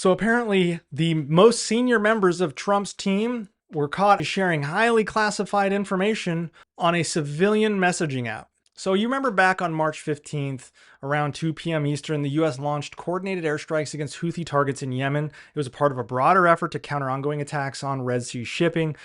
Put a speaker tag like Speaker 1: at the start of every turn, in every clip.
Speaker 1: So apparently, the most senior members of Trump's team were caught sharing highly classified information on a civilian messaging app. So you remember back on March 15th, around 2 p.m. Eastern, the U.S. launched coordinated airstrikes against Houthi targets in Yemen. It was a part of a broader effort to counter ongoing attacks on Red Sea shipping.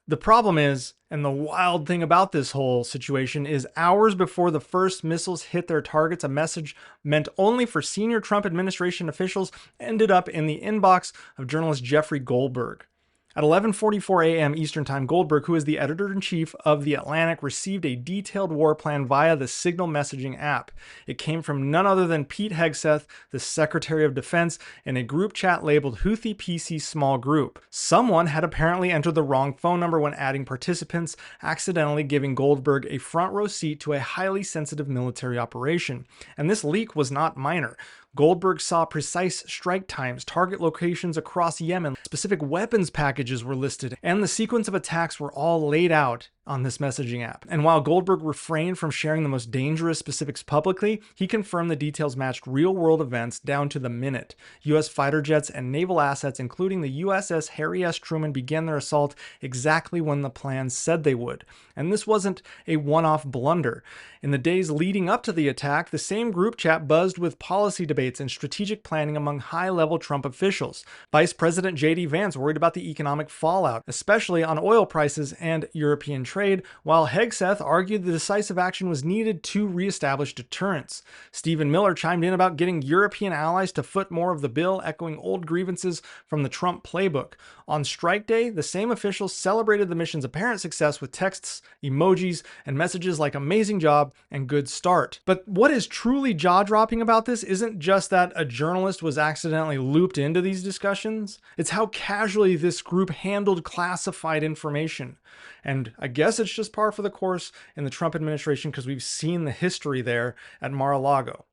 Speaker 1: The problem is, and the wild thing about this whole situation is, hours before the first missiles hit their targets, a message meant only for senior Trump administration officials ended up in the inbox of journalist Jeffrey Goldberg. At 11:44 a.m. Eastern Time, Goldberg, who is the editor-in-chief of The Atlantic, received a detailed war plan via the Signal messaging app. It came from none other than Pete Hegseth, the Secretary of Defense, in a group chat labeled Houthi PC Small Group. Someone had apparently entered the wrong phone number when adding participants, accidentally giving Goldberg a front row seat to a highly sensitive military operation. And this leak was not minor. Goldberg saw precise strike times, target locations across Yemen, specific weapons packages were listed, and the sequence of attacks were all laid out on this messaging app. And while Goldberg refrained from sharing the most dangerous specifics publicly, he confirmed the details matched real-world events down to the minute. U.S. fighter jets and naval assets, including the USS Harry S. Truman, began their assault exactly when the plan said they would. And this wasn't a one-off blunder. In the days leading up to the attack, the same group chat buzzed with policy debates and strategic planning among high-level Trump officials. Vice President J.D. Vance worried about the economic fallout, especially on oil prices and European trade, while Hegseth argued the decisive action was needed to reestablish deterrence. Stephen Miller chimed in about getting European allies to foot more of the bill, echoing old grievances from the Trump playbook. On strike day, the same officials celebrated the mission's apparent success with texts, emojis, and messages like "amazing job" and "good start." But what is truly jaw-dropping about this isn't just that a journalist was accidentally looped into these discussions. It's how casually this group handled classified information. And I guess it's just par for the course in the Trump administration because we've seen the history there at Mar-a-Lago.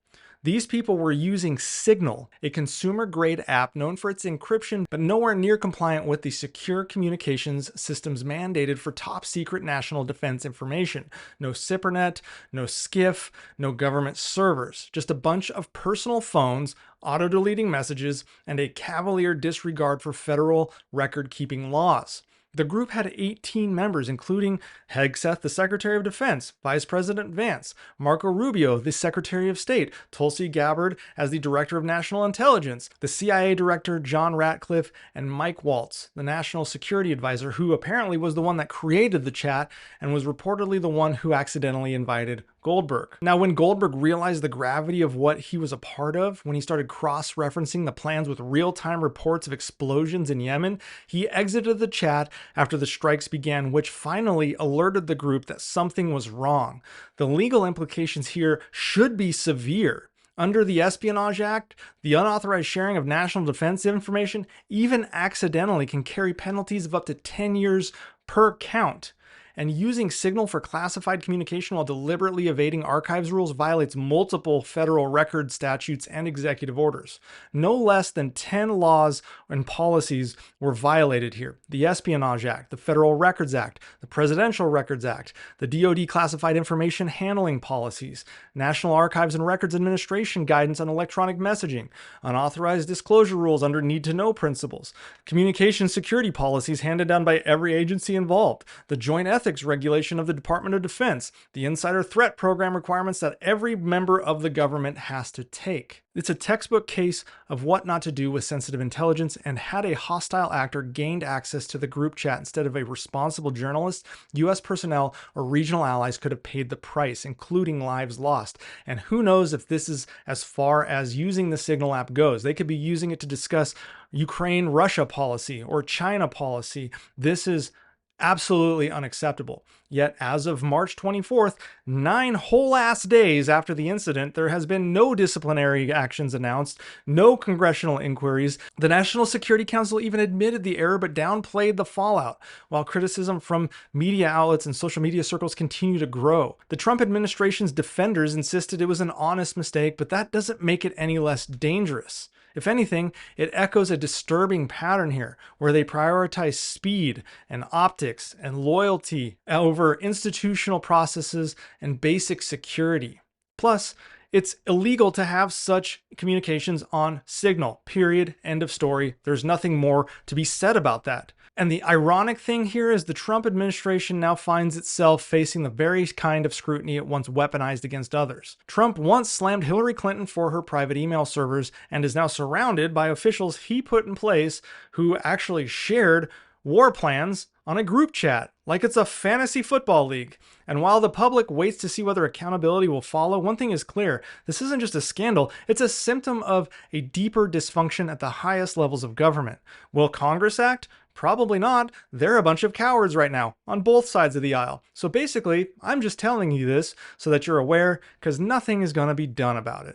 Speaker 1: These people were using Signal, a consumer-grade app known for its encryption, but nowhere near compliant with the secure communications systems mandated for top-secret national defense information. No SIPRNet, no SCIF, no government servers. Just a bunch of personal phones, auto-deleting messages, and a cavalier disregard for federal record-keeping laws. The group had 18 members, including Hegseth, the Secretary of Defense, Vice President Vance, Marco Rubio, the Secretary of State, Tulsi Gabbard as the Director of National Intelligence, the CIA Director John Ratcliffe, and Mike Waltz, the National Security Advisor, who apparently was the one that created the chat and was reportedly the one who accidentally invited Goldberg. Now, when Goldberg realized the gravity of what he was a part of, when he started cross-referencing the plans with real-time reports of explosions in Yemen, he exited the chat after the strikes began, which finally alerted the group that something was wrong. The legal implications here should be severe. Under the Espionage Act, the unauthorized sharing of national defense information, even accidentally, can carry penalties of up to 10 years per count. And using Signal for classified communication while deliberately evading archives rules violates multiple federal record statutes and executive orders. No less than 10 laws and policies were violated here. The Espionage Act, the Federal Records Act, the Presidential Records Act, the DoD Classified Information Handling Policies, National Archives and Records Administration Guidance on Electronic Messaging, unauthorized disclosure rules under need-to-know principles, communication security policies handed down by every agency involved, the Joint Ethics Regulation of the Department of Defense, the Insider Threat Program requirements that every member of the government has to take. It's a textbook case of what not to do with sensitive intelligence, and had a hostile actor gained access to the group chat instead of a responsible journalist, U.S. personnel or regional allies could have paid the price, including lives lost. And who knows if this is as far as using the Signal app goes. They could be using it to discuss Ukraine-Russia policy or China policy. This is absolutely unacceptable. Yet, as of March 24th, 9 whole ass days after the incident, there has been no disciplinary actions announced, no congressional inquiries. The National Security Council even admitted the error but downplayed the fallout, while criticism from media outlets and social media circles continue to grow. The Trump administration's defenders insisted it was an honest mistake, but that doesn't make it any less dangerous. If anything, it echoes a disturbing pattern here, where they prioritize speed and optics and loyalty over institutional processes and basic security. Plus, It's illegal to have such communications on Signal, period, end of story. There's nothing more to be said about that. And the ironic thing here is the Trump administration now finds itself facing the very kind of scrutiny it once weaponized against others. Trump once slammed Hillary Clinton for her private email servers and is now surrounded by officials he put in place who actually shared war plans on a group chat like it's a fantasy football league. And while the public waits to see whether accountability will follow, one thing is clear: this isn't just a scandal, it's a symptom of a deeper dysfunction at the highest levels of government. Will Congress act? Probably not. They're a bunch of cowards right now on both sides of the aisle. So basically, I'm just telling you this so that you're aware, because nothing is going to be done about it.